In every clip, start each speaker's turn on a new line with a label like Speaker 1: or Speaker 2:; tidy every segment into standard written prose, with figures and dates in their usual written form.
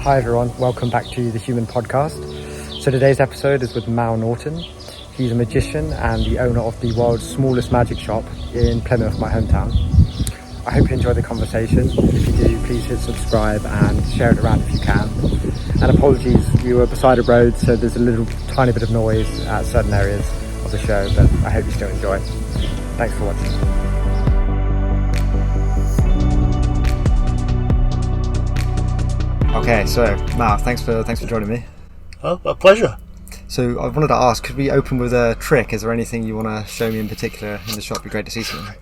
Speaker 1: Hi everyone, welcome back to the Human Podcast. So today's episode is with Norton. He's a magician and the owner of the world's smallest magic shop in Plymouth, my hometown. I hope you enjoy the conversation. If you do, please hit subscribe and share it around if you can. And apologies, we were beside a road, so there's a little tiny bit of noise at certain areas of the show, but I hope you still enjoy. Thanks for watching. Okay, so Mal, thanks for joining me.
Speaker 2: Oh, a pleasure.
Speaker 1: So I wanted to ask, could we open with a trick? Is there anything you want to show me in particular in the shop? It'd be great to see something.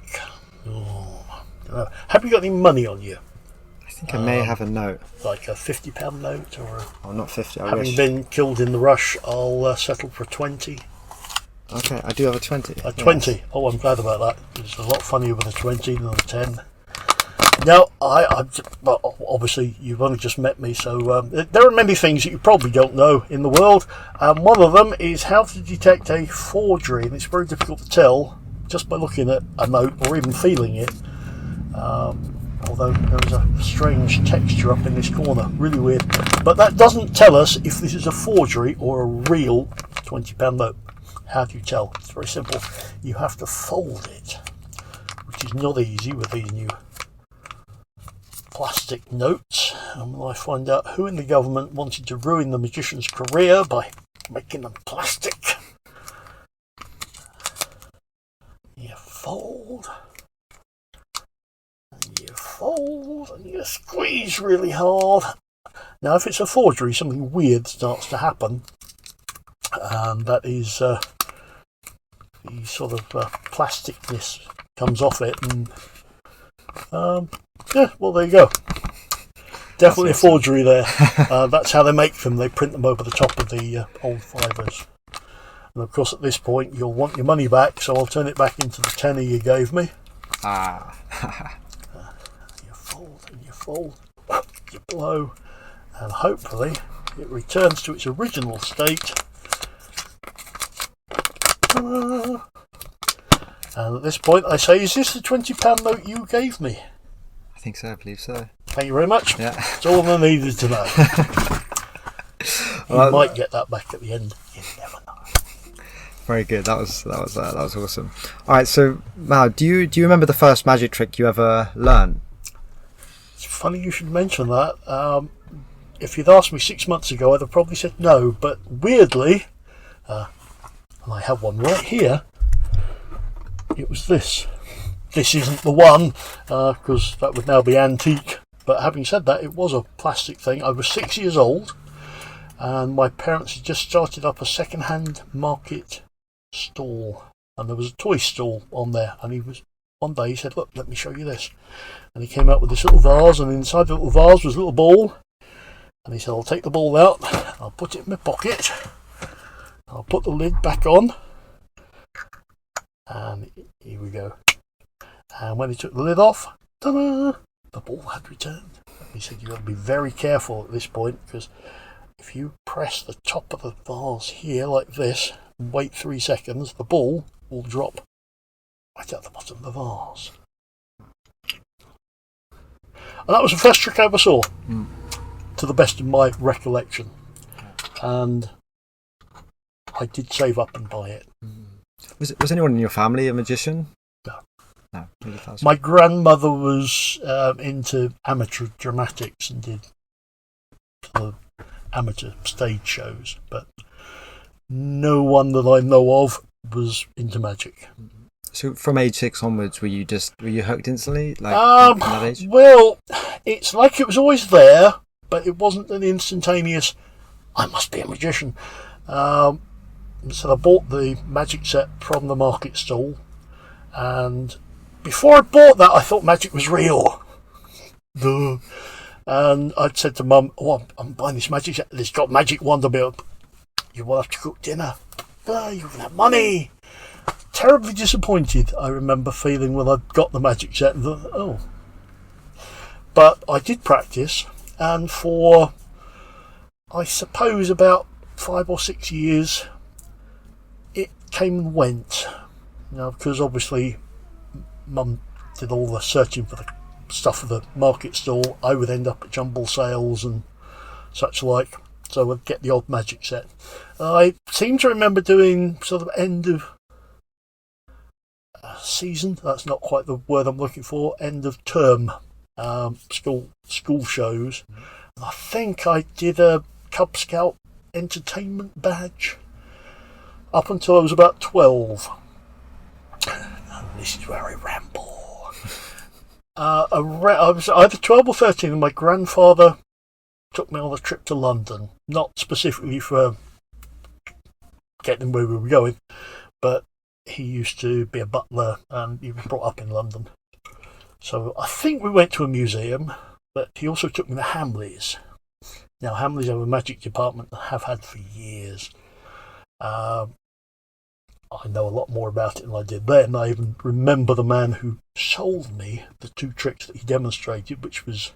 Speaker 2: Have you got any money on you?
Speaker 1: I think I may have a note.
Speaker 2: Like a £50 note or?
Speaker 1: Oh, not 50.
Speaker 2: Having been killed in the rush, I'll settle for 20.
Speaker 1: Okay, I do have a 20.
Speaker 2: A 20. Yes. Oh, I'm glad about that. It's a lot funnier with a 20 than a 10. Now, well, obviously, you've only just met me, so there are many things that you probably don't know in the world. One of them is how to detect a forgery, and it's very difficult to tell just by looking at a note or even feeling it. Although there's a strange texture up in this corner, really weird. But that doesn't tell us if this is a forgery or a real £20 note. How do you tell? It's very simple. You have to fold it, which is not easy with these new plastic notes. And when I find out who in the government wanted to ruin the magician's career by making them plastic, you fold, and you fold, and you squeeze really hard. Now, if it's a forgery, something weird starts to happen, and that is the sort of plasticness comes off it, and yeah, well, there you go. Definitely a forgery there. That's how they make them. They print them over the top of the old fibres. And of course, at this point, you'll want your money back, so I'll turn it back into the tenner you gave me. You fold and you fold, you blow, and hopefully it returns to its original state. And at this point, I say, is this the £20 note you gave me?
Speaker 1: I think so, I believe so.
Speaker 2: Thank you very much.
Speaker 1: Yeah.
Speaker 2: That's all I needed to know. You might get that back at the end. You never know.
Speaker 1: Very good. That was awesome. All right, so Mal, do you remember the first magic trick you ever learned?
Speaker 2: It's funny you should mention that. If you'd asked me 6 months ago, I'd have probably said no. But weirdly, and I have one right here, it was this. This isn't the one, because that would now be antique. But having said that, it was a plastic thing. I was 6 years old, and my parents had just started up a second-hand market stall. And there was a toy stall on there. And one day he said, look, let me show you this. And he came out with this little vase, and inside the little vase was a little ball. And he said, I'll take the ball out, I'll put it in my pocket, I'll put the lid back on, and here we go. And when he took the lid off, ta-da, the ball had returned. He said, you've got to be very careful at this point, because if you press the top of the vase here like this and wait 3 seconds, the ball will drop right at the bottom of the vase. And that was the first trick I ever saw, to the best of my recollection. And I did save up and buy it.
Speaker 1: Was anyone in your family a magician?
Speaker 2: No.
Speaker 1: No.
Speaker 2: My grandmother was into amateur dramatics and did sort of amateur stage shows, but no one that I know of was into magic.
Speaker 1: So from age 6 onwards, were you hooked instantly? Like from that age?
Speaker 2: Well, it's like it was always there, but it wasn't an instantaneous, I must be a magician. So I bought the magic set from the market stall, and before I bought that, I thought magic was real. Duh. And I'd said to Mum, oh, I'm buying this magic set. It's got magic wand on it. You will have to cook dinner. You haven't have money. Terribly disappointed, I remember feeling when I got the magic set. And thought, oh. But I did practice. And for, I suppose, about 5 or 6 years, it came and went. Because obviously Mum did all the searching for the stuff for the market stall. I would end up at jumble sales and such like. So I'd get the odd magic set. I seem to remember doing sort of end of season. That's not quite the word I'm looking for. End of term school shows. I think I did a Cub Scout entertainment badge up until I was about 12. And this is where I ramble. I was either 12 or 13, and my grandfather took me on a trip to London. Not specifically for getting where we were going, but he used to be a butler and he was brought up in London. So I think we went to a museum, but he also took me to Hamleys. Now, Hamleys have a magic department and have had for years. I know a lot more about it than I did then. I even remember the man who sold me the 2 tricks that he demonstrated, which was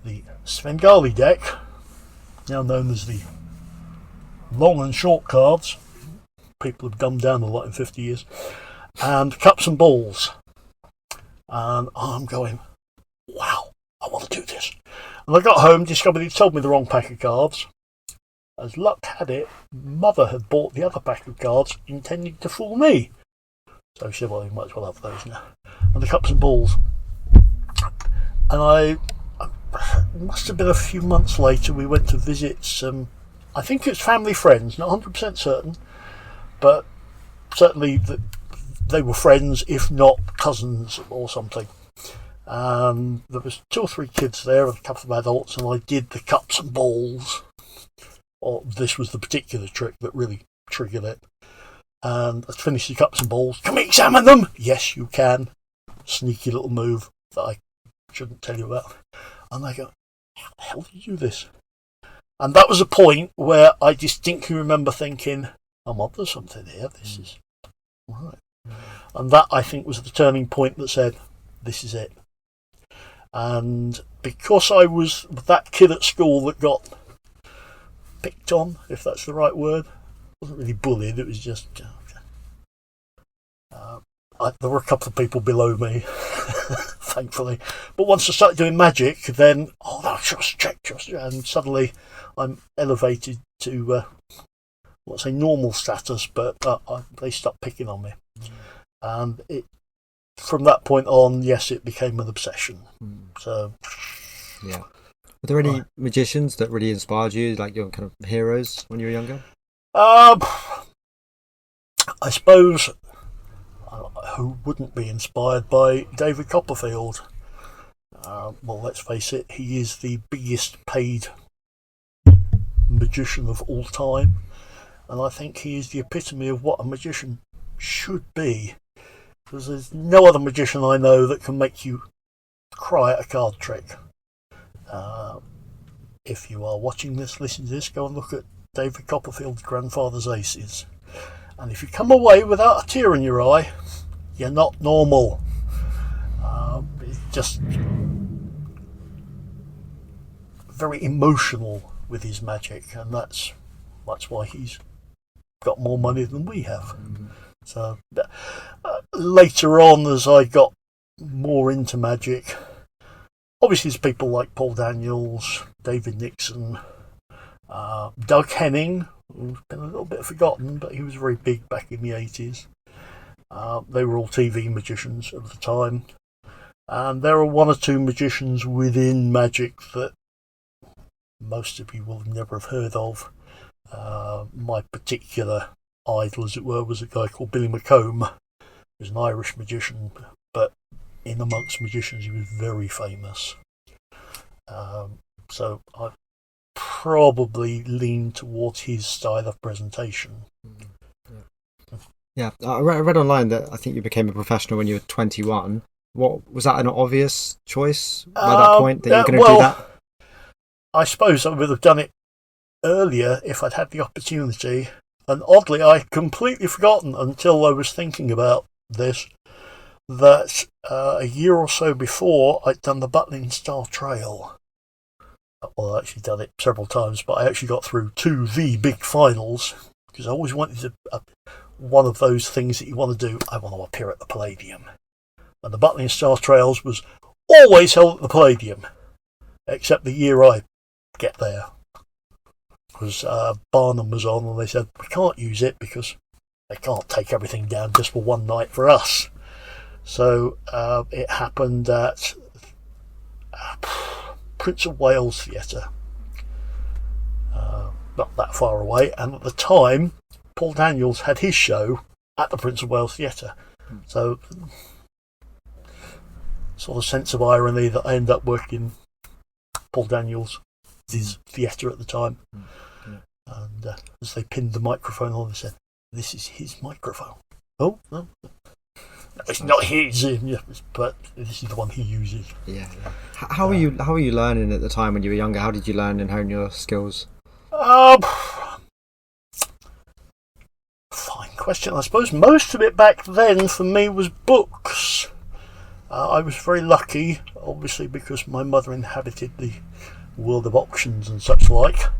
Speaker 2: the Svengali deck, now known as the long and short cards. People have dumbed down a lot in 50 years. And cups and balls. And I'm going, wow, I want to do this. And I got home, discovered he'd sold me the wrong pack of cards. As luck had it, Mother had bought the other pack of cards intending to fool me. So she said, well, you might as well have those now. And the cups and balls. And it must have been a few months later, we went to visit some, I think it's family friends, not 100% certain, but certainly they were friends, if not cousins or something. There was 2 or 3 kids there and a couple of adults, and I did the cups and balls. Or this was the particular trick that really triggered it. And I finished the cups and balls. Can we examine them? Yes, you can. Sneaky little move that I shouldn't tell you about. And I go, how the hell did you do this? And that was a point where I distinctly remember thinking, I'm onto something here. This is right. And that, I think, was the turning point that said, this is it. And because I was that kid at school that got picked on, if that's the right word, wasn't really bullied, it was just there were a couple of people below me thankfully, but once I started doing magic, then trust, and suddenly I'm elevated to let's say normal status, but they stopped picking on me. And from that point on, yes, it became an obsession. So
Speaker 1: yeah. Were there any magicians that really inspired you, like your kind of heroes when you were younger?
Speaker 2: I suppose who wouldn't be inspired by David Copperfield? Well, let's face it, he is the biggest paid magician of all time, and I think he is the epitome of what a magician should be, because there's no other magician I know that can make you cry at a card trick. If you are watching this, listen to this, go and look at David Copperfield's Grandfather's Aces. And if you come away without a tear in your eye, you're not normal. It's just very emotional with his magic, and that's why he's got more money than we have. So later on, as I got more into magic, obviously there's people like Paul Daniels, David Nixon, Doug Henning, who's been a little bit forgotten, but he was very big back in the 80s. They were all TV magicians at the time. And there are 1 or 2 magicians within magic that most of you will never have heard of. My particular idol, as it were, was a guy called Billy McComb. He was an Irish magician, but in amongst magicians he was very famous. So I probably lean towards his style of presentation.
Speaker 1: Yeah, I read online that I think you became a professional when you were 21. What was that, an obvious choice by that point, that you were going to do that?
Speaker 2: I suppose I would have done it earlier if I'd had the opportunity. And oddly, I'd completely forgotten until I was thinking about this, that a year or so before I'd done the Butlin Star Trail. Well, I actually done it several times, but I actually got through to the big finals, because I always wanted to, one of those things that you want to do, I want to appear at the Palladium. And the Butlin Star Trails was always held at the Palladium, except the year I get there. was Barnum was on, and they said we can't use it because they can't take everything down just for one night for us. So it happened at Prince of Wales Theatre, not that far away, and at the time Paul Daniels had his show at the Prince of Wales Theatre. So sort of sense of irony that I end up working Paul Daniels' theatre at the time. And as they pinned the microphone on, they said, "This is his microphone." Oh, no. It's not his, but this is the one he uses.
Speaker 1: Yeah. How were you learning at the time when you were younger? How did you learn and hone your skills?
Speaker 2: Fine question. I suppose most of it back then for me was books. I was very lucky, obviously, because my mother inhabited the world of auctions and such like.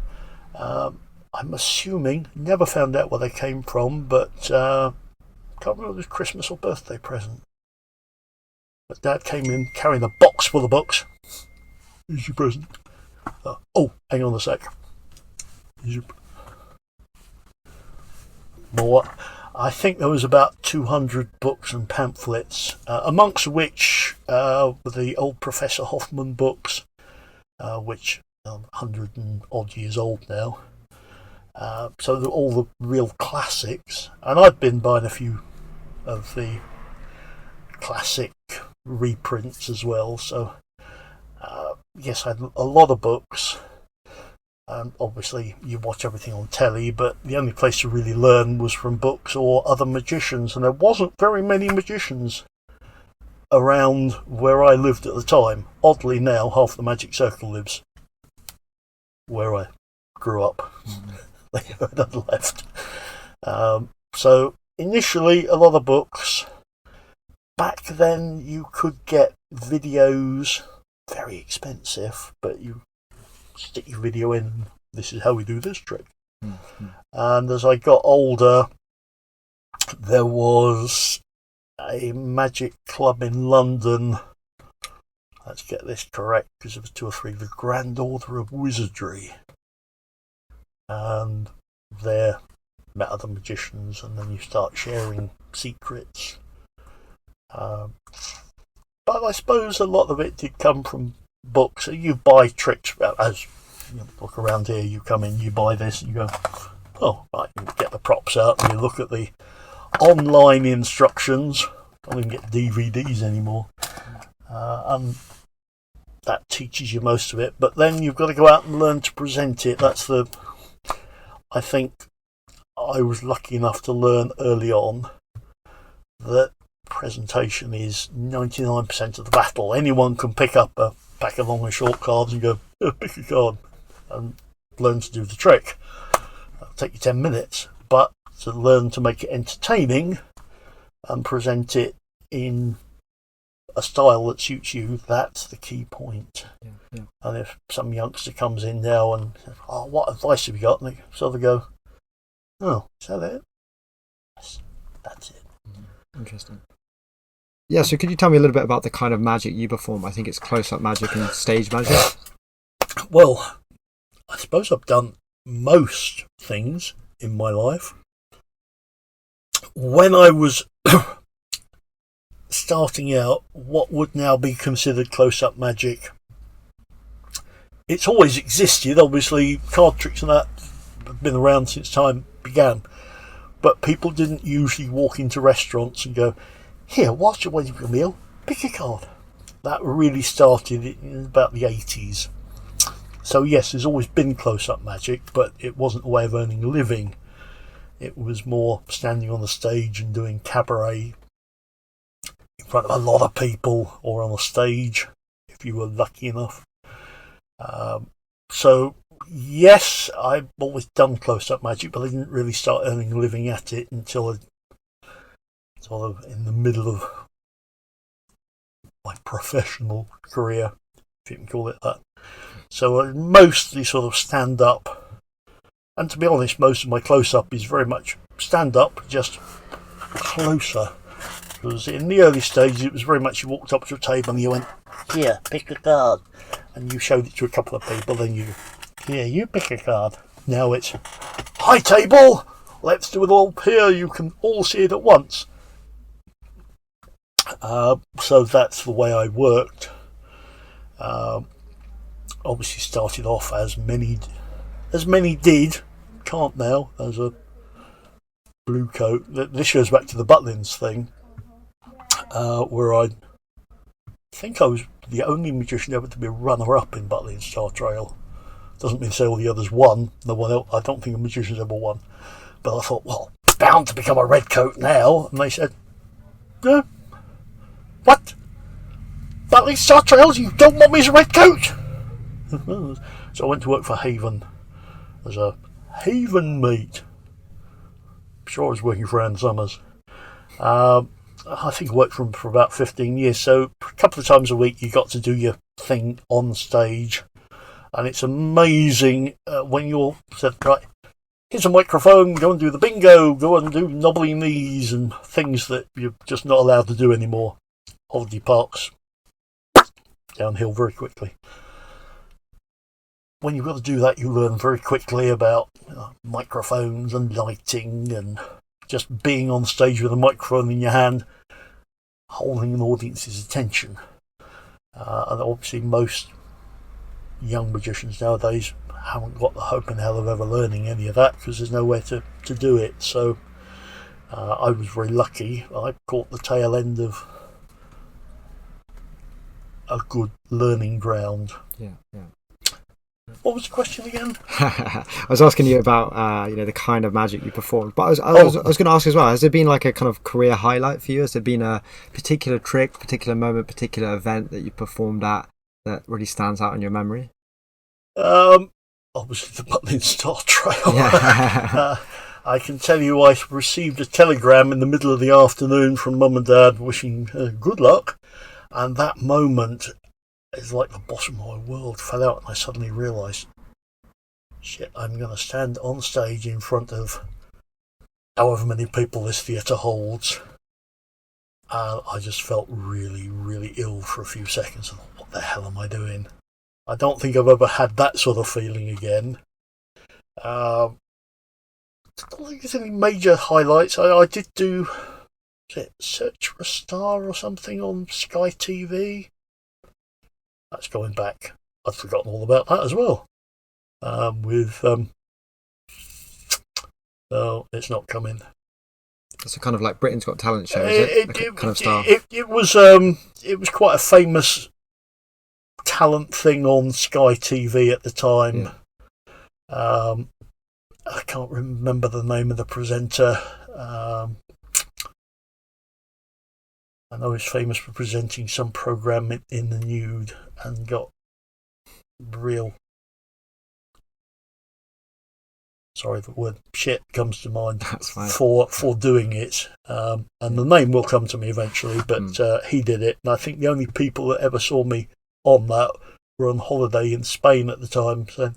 Speaker 2: I'm assuming, never found out where they came from, but can't remember if it was Christmas or birthday present. But Dad came in carrying a box full of books. Here's your present. Oh, hang on a sec. Here's your... More. I think there was about 200 books and pamphlets, amongst which were the old Professor Hoffman books, which are 100 and odd years old now. So they're all the real classics, and I've been buying a few of the classic reprints as well. So yes, I had a lot of books. Obviously, you watch everything on telly, but the only place to really learn was from books or other magicians, and there wasn't very many magicians around where I lived at the time. Oddly, now half the Magic Circle lives where I grew up. They had left. So initially, a lot of books. Back then, you could get videos, very expensive, but you stick your video in, this is how we do this trick. And as I got older, there was a magic club in London, let's get this correct because it was 2 or 3, the Grand Order of Wizardry, and there met other magicians, and then you start sharing secrets. But I suppose a lot of it did come from books. You buy tricks, as you look around here, you come in, you buy this, and you go, oh, right, you get the props out, and you look at the online instructions. Can't even get DVDs anymore. And that teaches you most of it, but then you've got to go out and learn to present it. I think I was lucky enough to learn early on that presentation is 99% of the battle. Anyone can pick up a pack of long and short cards and go, pick a card and learn to do the trick. It'll take you 10 minutes, but to learn to make it entertaining and present it in a style that suits you, that's the key point. Yeah. And if some youngster comes in now and says, oh, what advice have you got? And they sort of go, oh, is that it? Yes, that's it.
Speaker 1: Interesting. Yeah, so could you tell me a little bit about the kind of magic you perform? I think it's close-up magic and stage magic.
Speaker 2: Well, I suppose I've done most things in my life. When I was starting out, what would now be considered close-up magic, it's always existed. Obviously, card tricks and that have been around since time began. But people didn't usually walk into restaurants and go, here, whilst you're waiting for your meal, pick a card. That really started in about the 80s. So yes, there's always been close-up magic, but it wasn't a way of earning a living. It was more standing on the stage and doing cabaret in front of a lot of people, or on a stage, if you were lucky enough. So yes, I've always done close-up magic, but I didn't really start earning a living at it until sort of in the middle of my professional career, if you can call it that. So I mostly sort of stand up, and to be honest, most of my close-up is very much stand up, just closer. Because in the early stages, it was very much you walked up to a table and you went, here, pick a card, and you showed it to a couple of people, then you, here, you pick a card. Now it's, "Hi table, let's do it all here, you can all see it at once." So that's the way I worked. Obviously started off as many did, can't now, as a blue coat. This goes back to the Butlins thing, where I think I was the only magician ever to be a runner-up in Butlins Star Trail. Doesn't mean to say all the others won. No one else, I don't think a magician's ever won. But I thought, well, bound to become a red coat now. And they said, "No. What? Butlins Star Trails? You don't want me as a red coat?" So I went to work for Haven as a Haven mate. I'm sure I was working for Ann Summers. I think I worked for him for about 15 years. So a couple of times a week you got to do your thing on stage. And it's amazing when you're said, "Right, here's a microphone, go and do the bingo, go and do knobbly knees," and things that you're just not allowed to do anymore. Holiday parks downhill very quickly. When you've got to do that, you learn very quickly about microphones and lighting and just being on stage with a microphone in your hand, holding an audience's attention. And obviously most young magicians nowadays haven't got the hope in hell of ever learning any of that because there's nowhere to do it. So I was very lucky. I caught the tail end of a good learning ground.
Speaker 1: Yeah.
Speaker 2: What was the question again?
Speaker 1: I was asking you about the kind of magic you performed, but I was going to ask as well, has there been like a kind of career highlight for you? Has there been a particular trick, particular moment, particular event that you performed at that really stands out in your memory?
Speaker 2: Obviously the Butlins Star Trail. Yeah. I can tell you I received a telegram in the middle of the afternoon from Mum and Dad wishing good luck, and that moment is like the bottom of my world fell out, and I suddenly realised, shit, I'm going to stand on stage in front of however many people this theatre holds. And I just felt really, really ill for a few seconds. I thought, what the hell am I doing? I don't think I've ever had that sort of feeling again. I don't think there's any major highlights. I did do Search for a Star or something on Sky TV. That's going back. I'd forgotten all about that as well. No, it's not coming.
Speaker 1: It's a kind of like Britain's Got Talent show, is it? Kind of style.
Speaker 2: It was quite a famous talent thing on Sky TV at the time. Yeah. I can't remember the name of the presenter. I know he's famous for presenting some programme in the nude and got real... Sorry, the word shit comes to mind for doing it. And the name will come to me eventually, but he did it. And I think the only people that ever saw me on that were on holiday in Spain at the time, saying,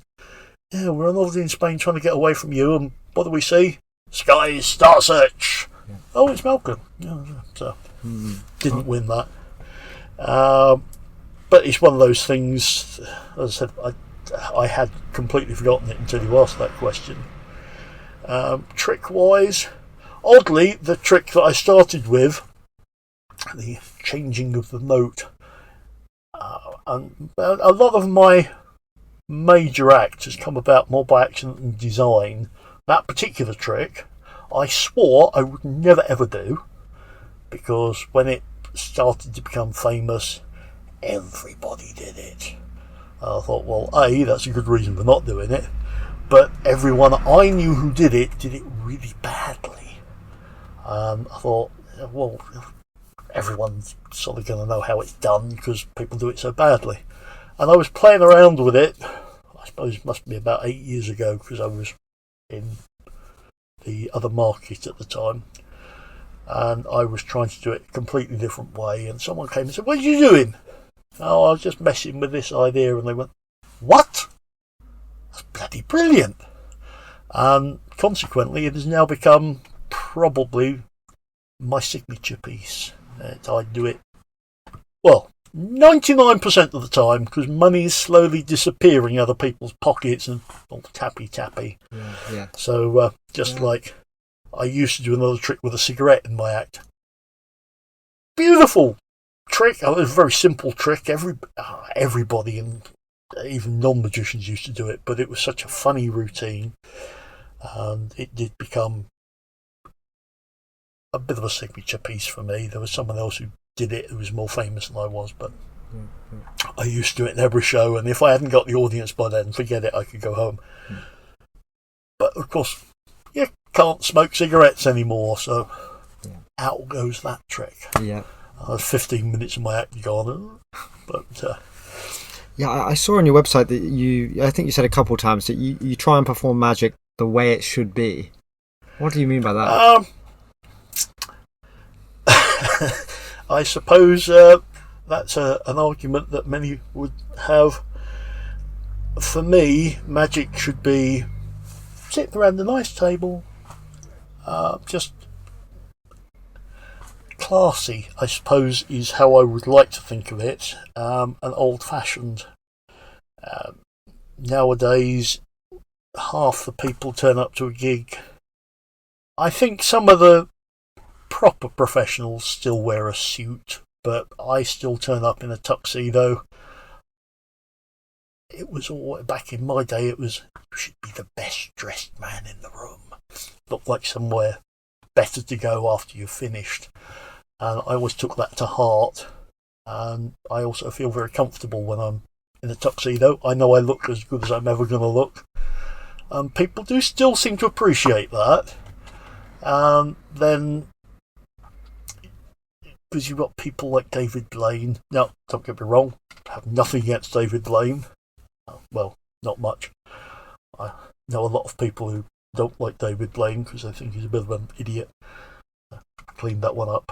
Speaker 2: "Yeah, we're on holiday in Spain trying to get away from you, and what do we see? Sky's Star Search." Yeah. Oh, it's Malcolm. Yeah, so didn't win that. But it's one of those things, as I said, I had completely forgotten it until you asked that question. Trick-wise, oddly, the trick that I started with, the changing of the note, and a lot of my major act has come about more by accident than design. That particular trick, I swore I would never ever do, because when it started to become famous, everybody did it. I thought, well, A, that's a good reason for not doing it, but everyone I knew who did it really badly. I thought, well, everyone's sort of going to know how it's done because people do it so badly. And I was playing around with it, I suppose it must be about 8 years ago, because I was in the other market at the time, and I was trying to do it a completely different way, and someone came and said, "What are you doing?" "Oh, I was just messing with this idea." And they went, "What? That's bloody brilliant." And consequently, it has now become probably my signature piece. I do it, well, 99% of the time, because money is slowly disappearing out of people's pockets and all tappy.
Speaker 1: Yeah.
Speaker 2: So like I used to do another trick with a cigarette in my act. Beautiful trick. It was a very simple trick. Everybody and even non-magicians used to do it, but it was such a funny routine, and it did become a bit of a signature piece for me. There was someone else who did it who was more famous than I was, but I used to do it in every show, and if I hadn't got the audience by then, forget it, I could go home. But of course, you can't smoke cigarettes anymore, so out goes that trick.
Speaker 1: Yeah.
Speaker 2: 15 minutes of my act gone, but
Speaker 1: yeah, I saw on your website that I think you said a couple of times that you try and perform magic the way it should be. What do you mean by that?
Speaker 2: I suppose that's an argument that many would have. For me, magic should be sitting around a nice table, just classy, I suppose, is how I would like to think of it, and old-fashioned. Nowadays, half the people turn up to a gig. I think some of the proper professionals still wear a suit, but I still turn up in a tuxedo. It was all back in my day. It was, you should be the best dressed man in the room. Looked like somewhere better to go after you've finished, and I always took that to heart. And I also feel very comfortable when I'm in a tuxedo. I know I look as good as I'm ever going to look. People do still seem to appreciate that. Then, because you've got people like David Blaine. Now, don't get me wrong, I have nothing against David Blaine. Well, not much. I know a lot of people who don't like David Blaine because they think he's a bit of an idiot. Cleaned that one up.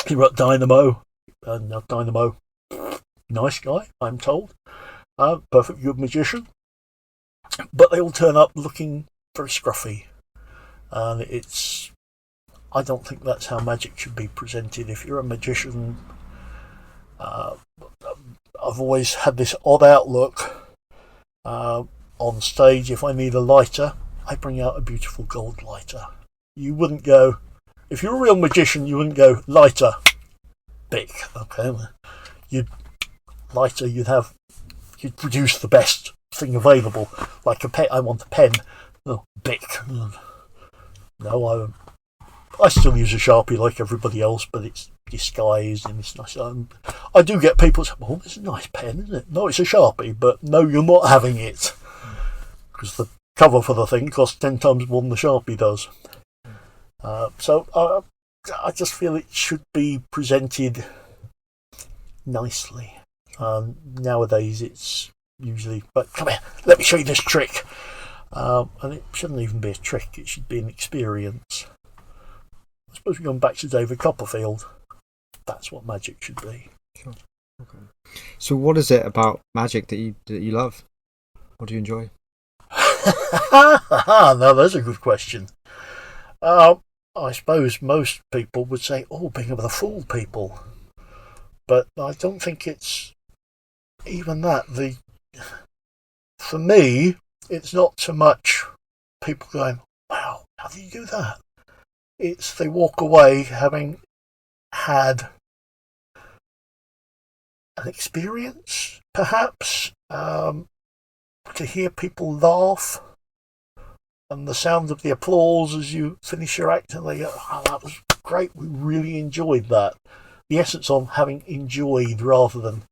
Speaker 2: He wrote Dynamo, and Dynamo, nice guy, I'm told. Perfect good magician. But they all turn up looking very scruffy. And I don't think that's how magic should be presented. If you're a magician, I've always had this odd outlook on stage. If I need a lighter, I bring out a beautiful gold lighter. You wouldn't go, if you're a real magician, you wouldn't go, lighter, big, okay? You'd produce the best thing available. Like a pen, I want a pen, big. No, I still use a Sharpie like everybody else, but it's disguised and it's nice. I do get people say, "Oh, it's a nice pen, isn't it?" No, it's a Sharpie, but no, you're not having it because the cover for the thing costs 10 times more than the Sharpie does. So I just feel it should be presented nicely. Nowadays, it's usually, but come here, let me show you this trick. And it shouldn't even be a trick, it should be an experience. I suppose we're going back to David Copperfield. That's what magic should be.
Speaker 1: Sure. Okay. So what is it about magic that you love? What do you enjoy?
Speaker 2: Now there's a good question. I suppose most people would say, being able to fool people. But I don't think it's even that. For me, it's not so much people going, "Wow, how do you do that?" It's they walk away having had an experience, perhaps, to hear people laugh and the sound of the applause as you finish your act, and they go, "Oh, that was great, we really enjoyed that." The essence of having enjoyed rather than,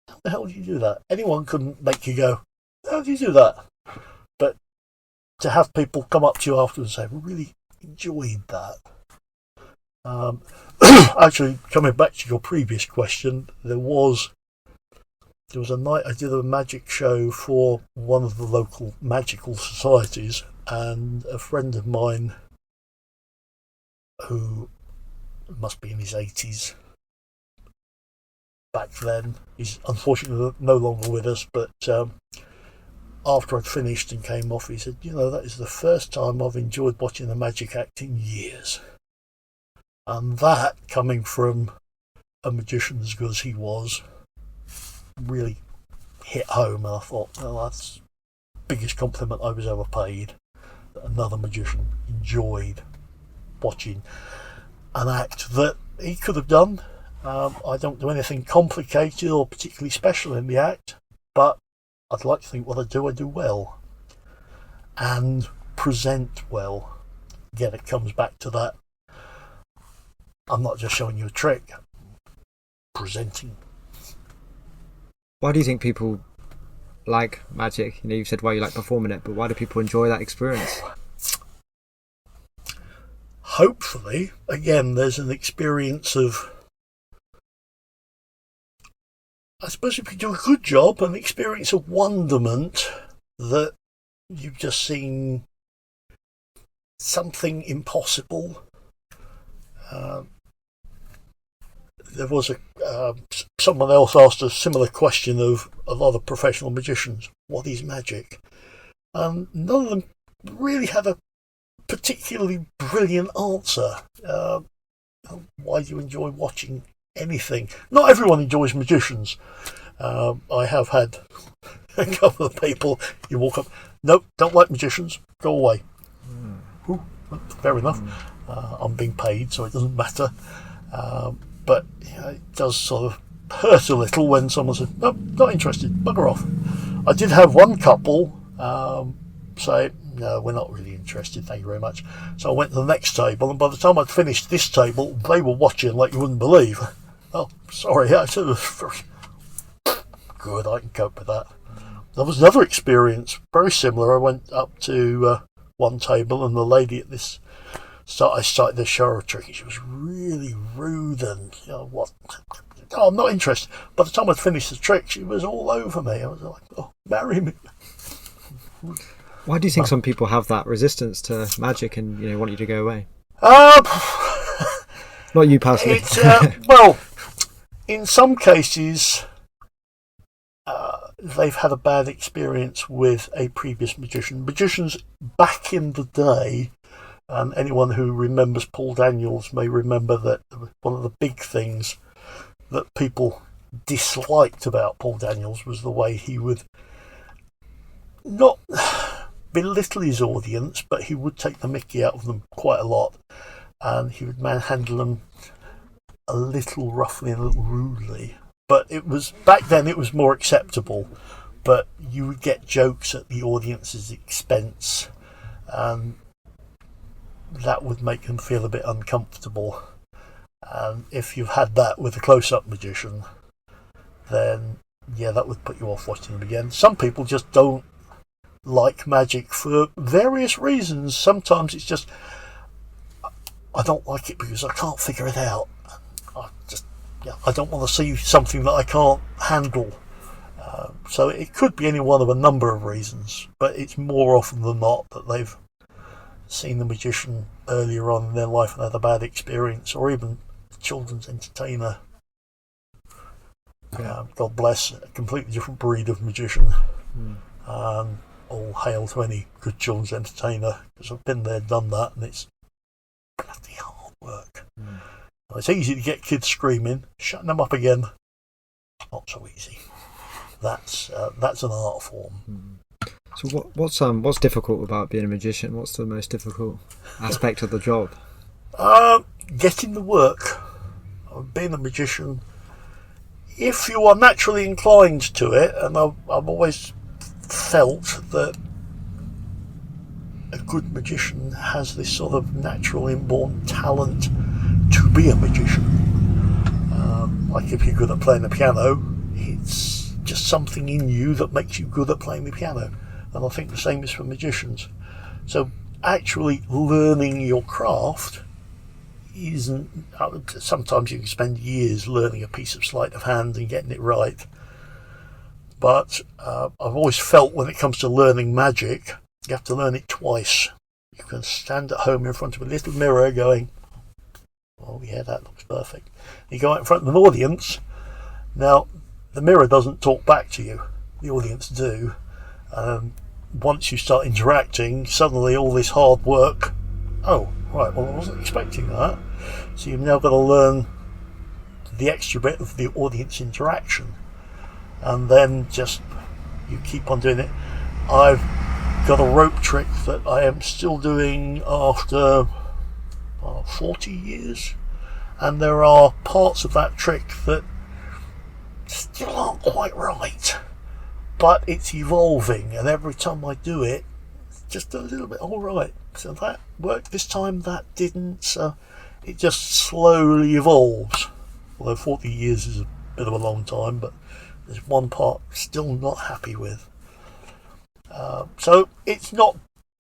Speaker 2: "How the hell do you do that?" Anyone couldn't make you go, "How do you do that?" But to have people come up to you afterwards and say, "We really enjoyed that." Actually, coming back to your previous question, there was a night I did a magic show for one of the local magical societies, and a friend of mine who must be in his 80s back then, he's unfortunately no longer with us, but after I'd finished and came off, he said, "That is the first time I've enjoyed watching a magic act in years." And that, coming from a magician as good as he was really hit home, and I thought, well, that's the biggest compliment I was ever paid, that another magician enjoyed watching an act that he could have done. I don't do anything complicated or particularly special in the act, but I'd like to think what I do well and present well. Again, it comes back to that. I'm not just showing you a trick, presenting.
Speaker 1: Why do you think people like magic? You know, you've said why you like performing it, but why do people enjoy that experience?
Speaker 2: Hopefully, again, there's an experience of, I suppose if you do a good job, an experience of wonderment that you've just seen something impossible. There was someone else asked a similar question of a lot of professional magicians. What is magic? None of them really had a particularly brilliant answer. Why do you enjoy watching anything? Not everyone enjoys magicians. I have had a couple of people, you walk up, nope, don't like magicians, go away. Ooh, fair enough. I'm being paid, so it doesn't matter. But it does sort of hurt a little when someone says, nope, not interested, bugger off. I did have one couple say, no, we're not really interested, thank you very much. So I went to the next table, and by the time I'd finished this table, they were watching like you wouldn't believe. Oh, sorry, I said, good, I can cope with that. There was another experience, very similar. I went up to one table, and the lady at this I started to show her a trick, and she was really rude and, what? Oh, I'm not interested. By the time I'd finished the trick, she was all over me. I was like, oh, marry me.
Speaker 1: Why do you think some people have that resistance to magic and want you to go away? Not you personally.
Speaker 2: Well, in some cases, they've had a bad experience with a previous magician. Magicians back in the day, and anyone who remembers Paul Daniels may remember that one of the big things that people disliked about Paul Daniels was the way he would not belittle his audience, but he would take the mickey out of them quite a lot, and he would manhandle them a little roughly and a little rudely. But it was back then, it was more acceptable, but you would get jokes at the audience's expense, and that would make them feel a bit uncomfortable. And if you've had that with a close-up magician, then yeah, that would put you off watching them again. Some people just don't like magic for various reasons. Sometimes it's just, I don't like it because I can't figure it out. I don't want to see something that I can't handle. So it could be any one of a number of reasons, but it's more often than not that they've seen the magician earlier on in their life and had a bad experience, or even a children's entertainer. God bless, a completely different breed of magician. All hail to any good children's entertainer, because I've been there, done that, and it's bloody hard work. It's easy to get kids screaming, shutting them up again, not so easy. That's an art form.
Speaker 1: So what's difficult about being a magician? What's the most difficult aspect of the job?
Speaker 2: Getting the work. Being a magician, if you are naturally inclined to it, and I've always felt that a good magician has this sort of natural inborn talent to be a magician. Like if you're good at playing the piano, it's just something in you that makes you good at playing the piano. And I think the same is for magicians. So actually learning your craft isn't, sometimes you can spend years learning a piece of sleight of hand and getting it right. But I've always felt when it comes to learning magic, you have to learn it twice. You can stand at home in front of a little mirror going, oh yeah, that looks perfect. You go out in front of an audience. Now, the mirror doesn't talk back to you. The audience do. Once you start interacting, suddenly all this hard work, oh, right, well, I wasn't expecting that. So you've now got to learn the extra bit of the audience interaction, and then just you keep on doing it. I've got a rope trick that I am still doing after 40 years, and there are parts of that trick that still aren't quite right, but it's evolving, and every time I do it, it's just a little bit alright. So that worked this time, that didn't, so it just slowly evolves. Although 40 years is a bit of a long time, but there's one part still not happy with. So it's not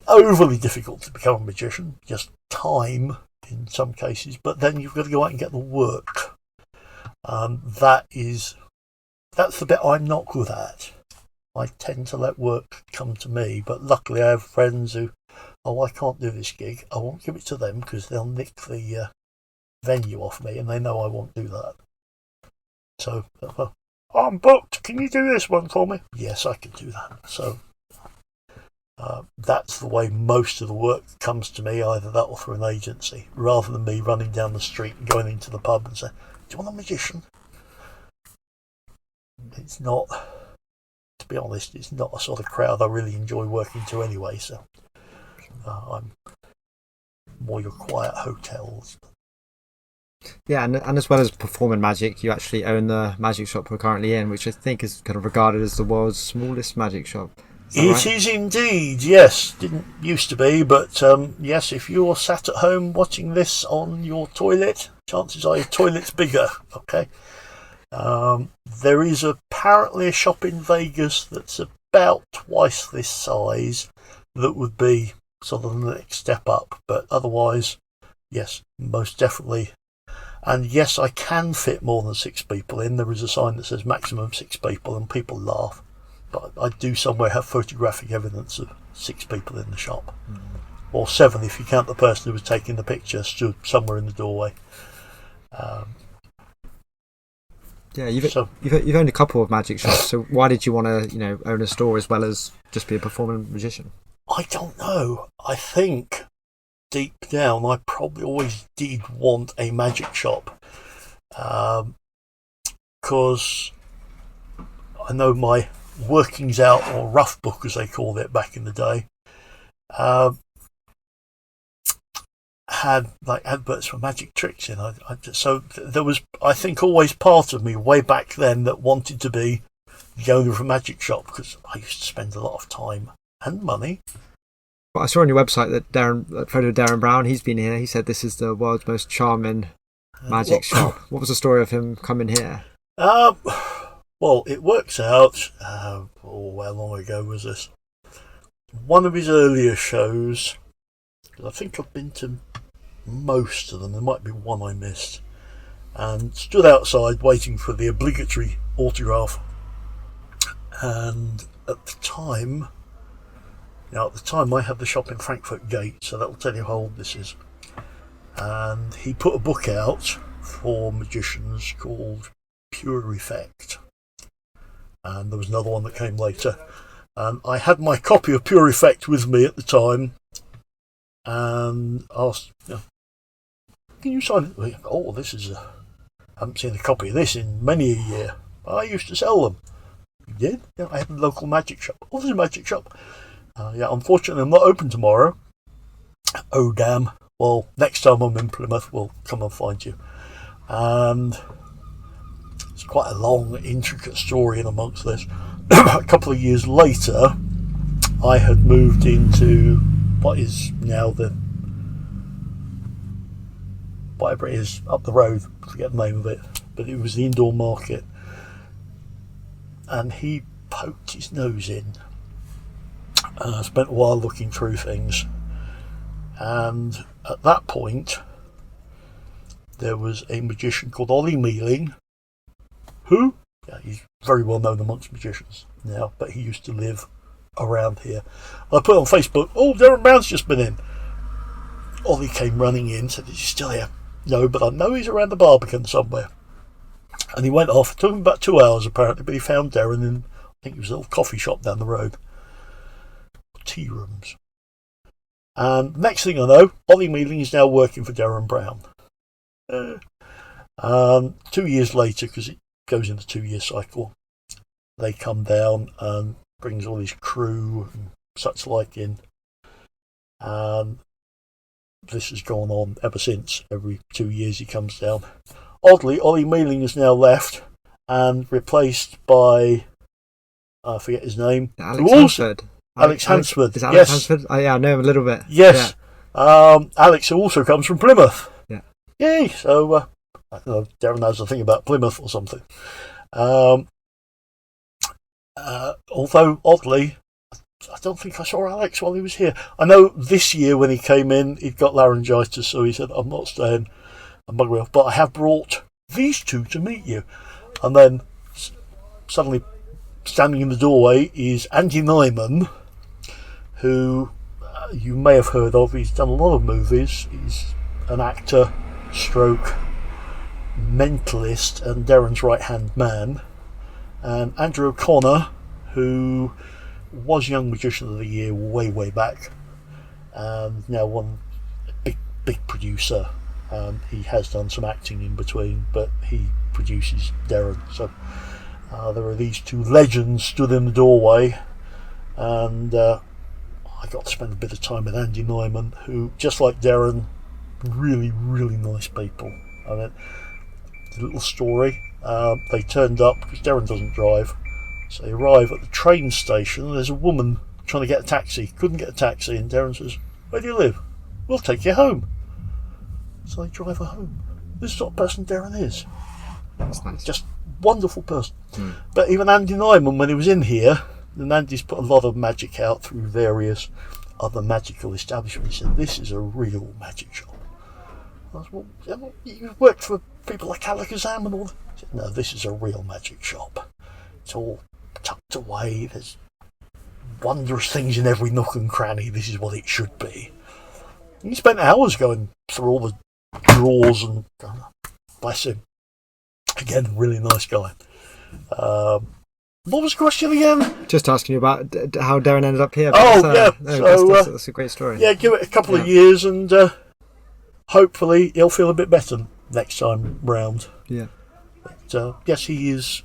Speaker 2: overly difficult to become a magician, just time in some cases, but then you've got to go out and get the work. That's the bit I'm not good at. I tend to let work come to me, but luckily I have friends who, I can't do this gig, I won't give it to them because they'll nick the venue off me, and they know I won't do that. So, I'm booked, can you do this one for me? Yes, I can do that. So that's the way most of the work comes to me, either that or through an agency, rather than me running down the street and going into the pub and saying, do you want a magician? It's not, to be honest, it's not a sort of crowd I really enjoy working to anyway, so I'm more your quiet hotels.
Speaker 1: Yeah, and as well as performing magic, you actually own the magic shop we're currently in, which I think is kind of regarded as the world's smallest magic shop.
Speaker 2: It is indeed, yes. Didn't used to be, but yes, if you're sat at home watching this on your toilet, chances are your toilet's bigger, okay? There is apparently a shop in Vegas that's about twice this size that would be sort of the next step up, but otherwise, yes, most definitely. And yes, I can fit more than 6 people in. There is a sign that says maximum 6 people, and people laugh. But I do somewhere have photographic evidence of 6 people in the shop. Or 7 if you count the person who was taking the picture stood somewhere in the doorway.
Speaker 1: Yeah, you've owned a couple of magic shops, so why did you want to, own a store as well as just be a performing magician?
Speaker 2: I don't know. I think deep down I probably always did want a magic shop, because I know my workings out, or rough book as they called it back in the day, had like adverts for magic tricks in. So there was, I think, always part of me way back then that wanted to be the owner of a magic shop, because I used to spend a lot of time and money.
Speaker 1: Well, I saw on your website that a photo of Derren Brown, he's been here. He said this is the world's most charming magic shop. What was the story of him coming here?
Speaker 2: Well, it works out, how long ago was this? One of his earlier shows, I think I've been to most of them, there might be one I missed, and stood outside waiting for the obligatory autograph. And at the time I had the shop in Frankfurt Gate, so that'll tell you how old this is. And he put a book out for magicians called Pure Effect. And there was another one that came later. And I had my copy of Pure Effect with me at the time, and asked, can you sign it? Oh, this is I haven't seen a copy of this in many a year. I used to sell them. You did? Yeah, I had a local magic shop. Oh, there's a magic shop. Unfortunately, I'm not open tomorrow. Oh, damn. Well, next time I'm in Plymouth, we'll come and find you. And it's quite a long, intricate story in amongst this. A couple of years later, I had moved into what is now whatever it is up the road, I forget the name of it, but it was the indoor market. And he poked his nose in. I spent a while looking through things, and at that point there was a magician called Ollie Mealing, who, he's very well known amongst magicians now, but he used to live around here. I put on Facebook, Derren Brown's just been in. Ollie came running in, said, is he still here? No, but I know he's around the Barbican somewhere. And he went off. It took him about 2 hours apparently, but he found Derren in, I think it was a little coffee shop down the road. Tea rooms. And next thing I know, Ollie Mealing is now working for Derren Brown. 2 years later, because it goes in a 2-year cycle, they come down and brings all his crew and such like in. And this has gone on ever since. Every 2 years he comes down. Oddly, Ollie Mealing has now left and replaced by, I forget his name.
Speaker 3: Alex Hansford.
Speaker 2: Alex Hansford.
Speaker 3: Is that Alex Hansford? Oh, yeah, I know him a little bit.
Speaker 2: Yes. Yeah. Alex also comes from Plymouth.
Speaker 3: Yeah.
Speaker 2: Yay. So, I don't know, Derren knows a thing about Plymouth or something. Although, oddly, I don't think I saw Alex while he was here. I know this year when he came in, he'd got laryngitis, so he said, I'm not staying. I'm bugging off, but I have brought these two to meet you. And then suddenly standing in the doorway is Andy Nyman, who you may have heard of. He's done a lot of movies. He's an actor, stroke, mentalist, and Derren's right-hand man. And Andrew O'Connor, who was Young Magician of the Year way back, and now one big producer. He has done some acting in between, but he produces Derren. So there are these two legends stood in the doorway, and I got to spend a bit of time with Andy Nyman, who, just like Derren, really nice people. I mean, the little story. They turned up because Derren doesn't drive, so they arrive at the train station. And there's a woman trying to get a taxi, couldn't get a taxi, and Derren says, "Where do you live? We'll take you home." So they drive her home. This is what person Derren is.
Speaker 3: That's nice.
Speaker 2: Just wonderful person. But even Andy Nyman, when he was in here, and Andy's put a lot of magic out through various other magical establishments, he said, "This is a real magic shop." I was, well, you've worked for people like Alakazam and all that. He said, "No, this is a real magic shop. It's all tucked away. There's wondrous things in every nook and cranny. This is what it should be." And he spent hours going through all the drawers and bless him. Again, really nice guy. What was the question again?
Speaker 3: Just asking you about how Derren ended up here.
Speaker 2: Yeah.
Speaker 3: That's a great story.
Speaker 2: Yeah, give it a couple of years and hopefully he'll feel a bit better next time round.
Speaker 3: Yeah.
Speaker 2: But, yes, he is,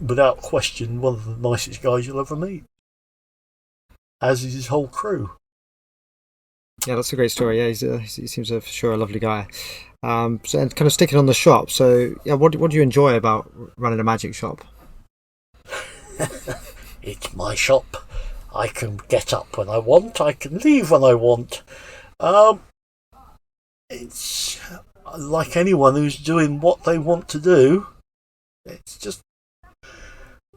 Speaker 2: without question, one of the nicest guys you'll ever meet. As is his whole crew.
Speaker 3: Yeah, that's a great story. Yeah, he seems for sure a lovely guy. So, and kind of sticking on the shop. So, yeah, what do you enjoy about running a magic shop?
Speaker 2: It's my shop. I can get up when I want. I can leave when I want. It's like anyone who's doing what they want to do. It's just,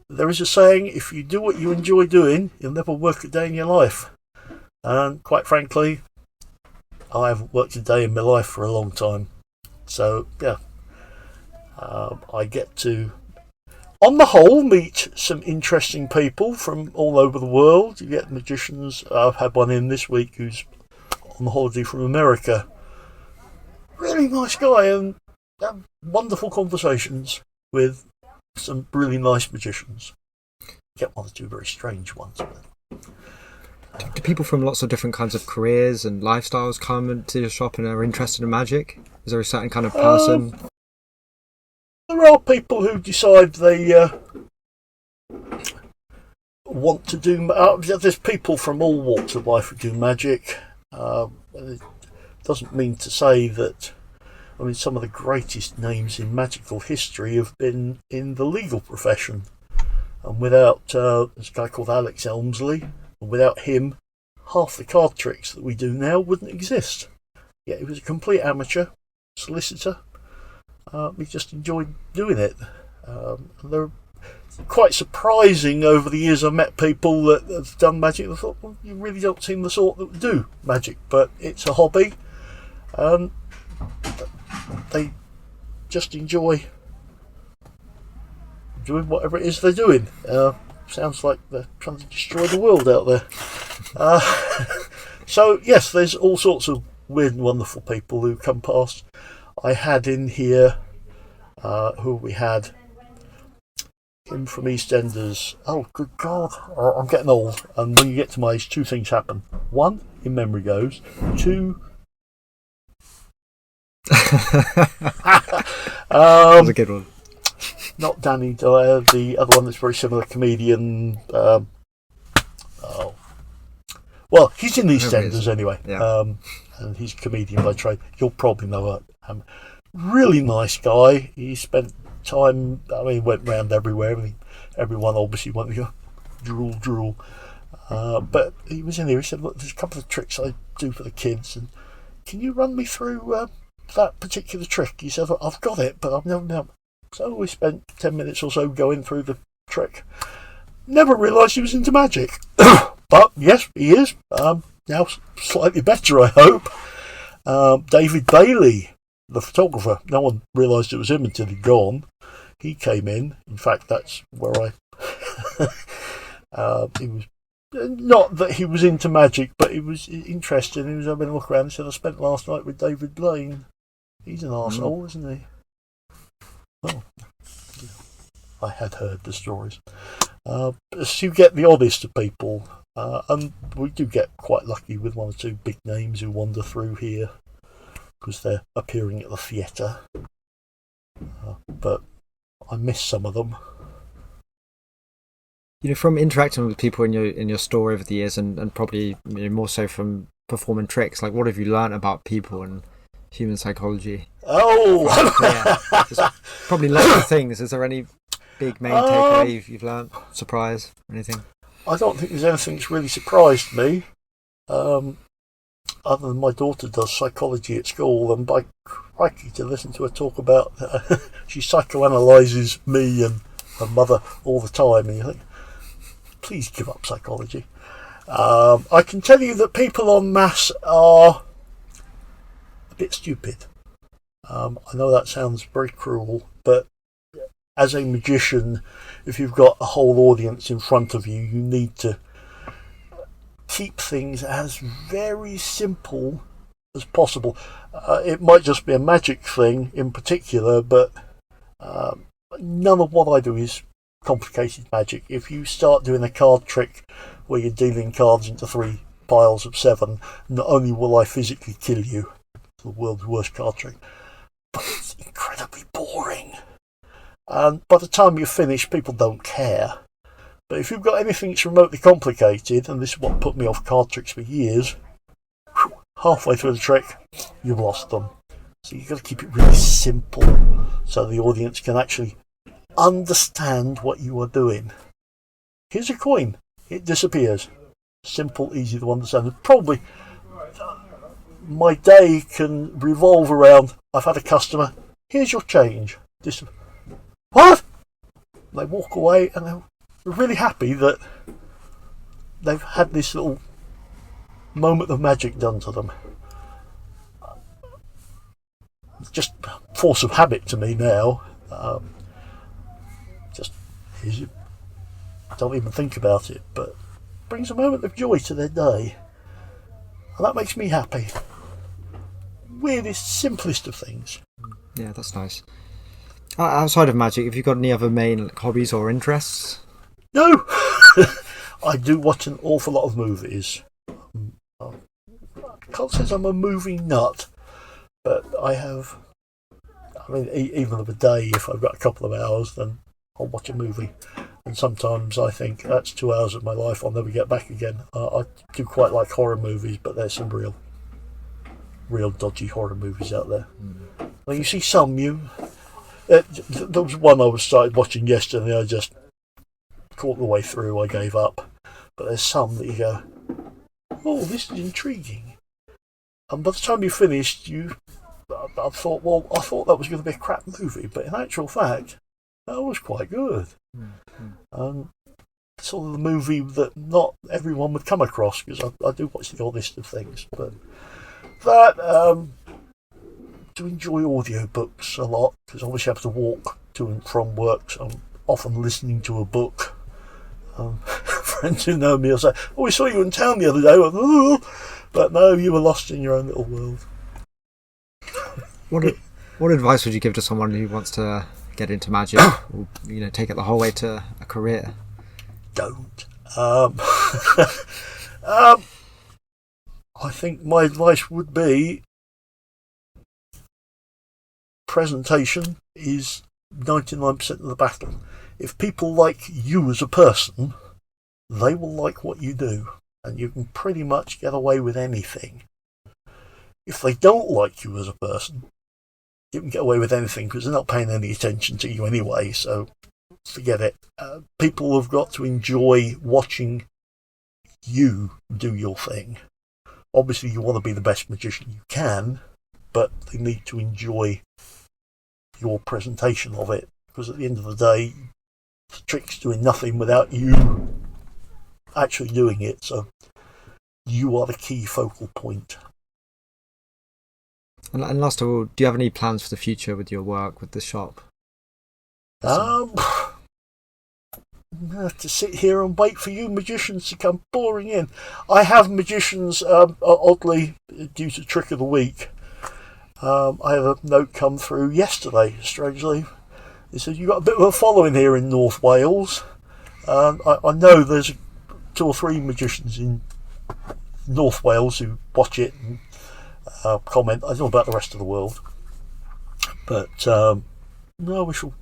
Speaker 2: there is a saying: if you do what you enjoy doing, you'll never work a day in your life. And quite frankly, I haven't worked a day in my life for a long time. So, yeah, I get to, on the whole, meet some interesting people from all over the world. You get magicians. I've had one in this week who's on holiday from America. Really nice guy, and have wonderful conversations with some really nice magicians. Get one or two very strange ones.
Speaker 3: Do people from lots of different kinds of careers and lifestyles come into your shop and are interested in magic? Is there a certain kind of person?
Speaker 2: There are people who decide they want to do. There's people from all walks of life who do magic. It doesn't mean to say that. I mean, some of the greatest names in magical history have been in the legal profession, and without there's a guy called Alex Elmsley. Without him, half the card tricks that we do now wouldn't exist. Yeah, he was a complete amateur solicitor. He just enjoyed doing it. They're quite surprising over the years. I've met people that have done magic. I thought, well, you really don't seem the sort that would do magic, but it's a hobby. They just enjoy doing whatever it is they're doing. Sounds like they're trying to destroy the world out there. So, yes, there's all sorts of weird and wonderful people who come past. I had in here, who we had? Him from EastEnders. Oh, good God. I'm getting old. And when you get to my age, two things happen. One, your memory goes. Two,
Speaker 3: That's a good one.
Speaker 2: Not Danny Dyer, the other one that's very similar, comedian. Well, he's in EastEnders anyway, and he's a comedian by trade. You'll probably know him. Really nice guy. He spent time, went round everywhere. Everyone obviously went to go, drool. But he was in here. He said, look, there's a couple of tricks I do for the kids, and can you run me through that particular trick? He said, I've got it, but I've never done. So we spent 10 minutes or so going through the trick. Never realised he was into magic. But yes, he is. Now slightly better, I hope. David Bailey, the photographer. No one realised it was him until he'd gone. He came in. In fact, that's where he was. Not that he was into magic, but he was interested. He was having a look around and said, I spent last night with David Blaine. He's an arsehole, isn't he? Well, I had heard the stories. So you get the oddest of people, and we do get quite lucky with one or two big names who wander through here because they're appearing at the theatre. But I miss some of them.
Speaker 3: From interacting with people in your store over the years, and probably more so from performing tricks, like what have you learned about people and human psychology?
Speaker 2: There's
Speaker 3: probably lots of things. Is there any big main takeaway you've learned? Surprise? Anything?
Speaker 2: I don't think there's anything that's really surprised me. Other than my daughter does psychology at school, and by crikey, to listen to her talk about she psychoanalyses me and her mother all the time, and you think, please give up psychology. I can tell you that people en masse are a bit stupid. I know that sounds very cruel, but as a magician, if you've got a whole audience in front of you, you need to keep things as very simple as possible. It might just be a magic thing in particular, but none of what I do is complicated magic. If you start doing a card trick where you're dealing cards into 3 piles of 7, not only will I physically kill you, the world's worst card trick, but it's incredibly boring. And by the time you're finished, people don't care. But if you've got anything that's remotely complicated, and this is what put me off card tricks for years, halfway through the trick, you've lost them. So you've got to keep it really simple so the audience can actually understand what you are doing. Here's a coin. It disappears. Simple, easy to understand. And probably my day can revolve around, I've had a customer, here's your change. What? They walk away and they're really happy that they've had this little moment of magic done to them. It's just force of habit to me now. Don't even think about it, but brings a moment of joy to their day, and that makes me happy. Weirdest, simplest of things.
Speaker 3: Yeah, that's nice. Outside of magic, have you got any other main hobbies or interests?
Speaker 2: No. I do watch an awful lot of movies. I can't say I'm a movie nut, but even of a day, if I've got a couple of hours, then I'll watch a movie. And sometimes I think that's 2 hours of my life I'll never get back again. I do quite like horror movies, but there's some real dodgy horror movies out there. Well, you see some, there was one I started watching yesterday, I just caught the way through, I gave up. But there's some that you go, oh, this is intriguing. And by the time you finished, I thought that was going to be a crap movie, but in actual fact, that was quite good. Sort of the movie that not everyone would come across, because I do watch the oddest of things. But that, to enjoy audiobooks a lot, because obviously I have to walk to and from work, so I'm often listening to a book. Friends who know me will say, oh, we saw you in town the other day. Oh. But no, you were lost in your own little world.
Speaker 3: What advice would you give to someone who wants to get into magic, or take it the whole way to a career?
Speaker 2: Don't. I think my advice would be presentation is 99% of the battle. If people like you as a person, they will like what you do, and you can pretty much get away with anything. If they don't like you as a person, you can get away with anything because they're not paying any attention to you anyway, so forget it. People have got to enjoy watching you do your thing. Obviously, you want to be the best magician you can, but they need to enjoy your presentation of it, because at the end of the day, the trick's doing nothing without you actually doing it, so you are the key focal point.
Speaker 3: And last of all, do you have any plans for the future with your work with the shop?
Speaker 2: To sit here and wait for you magicians to come pouring in. I have magicians, oddly, due to Trick of the Week. I had a note come through yesterday, strangely. It said, "You've got a bit of a following here in North Wales." I know there's 2 or 3 magicians in North Wales who watch it and comment. I don't know about the rest of the world. But, no, we shall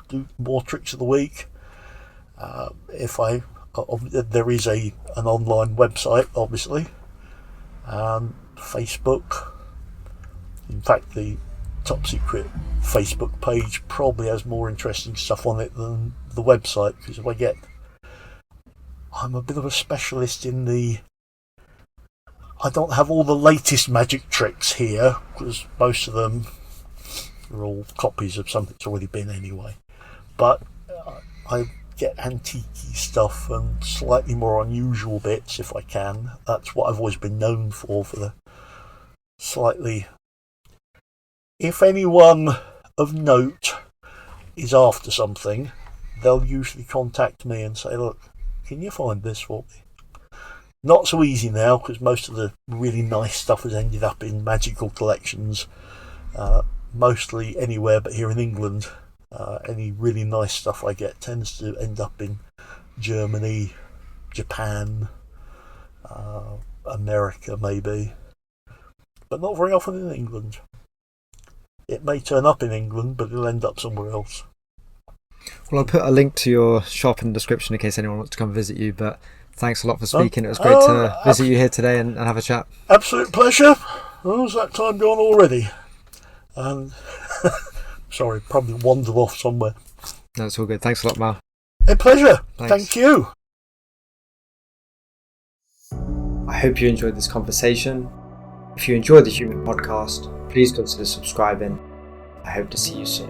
Speaker 2: do more Tricks of the Week. There is an online website, obviously, and Facebook. In fact, the top secret Facebook page probably has more interesting stuff on it than the website, because I'm a bit of a specialist in I don't have all the latest magic tricks here, because most of them are all copies of something that's already been anyway. But I get antique stuff and slightly more unusual bits if I can. That's what I've always been known for the slightly... If anyone of note is after something, they'll usually contact me and say, "Look, can you find this for me?" Not so easy now, because most of the really nice stuff has ended up in magical collections, mostly anywhere but here in England. Any really nice stuff I get tends to end up in Germany, Japan, America maybe, but not very often in England. It may turn up in England, but it'll end up somewhere else.
Speaker 3: Well, I'll put a link to your shop in the description in case anyone wants to come visit you, but thanks a lot for speaking. It was great to visit you here today and have a chat.
Speaker 2: Absolute pleasure. How's that time gone already? And sorry, probably wandered off somewhere.
Speaker 3: No, it's all good. Thanks a lot, Mal.
Speaker 2: A pleasure.
Speaker 3: Thanks.
Speaker 2: Thank you.
Speaker 3: I hope you enjoyed this conversation. If you enjoyed the Human Podcast, please consider subscribing. I hope to see you soon.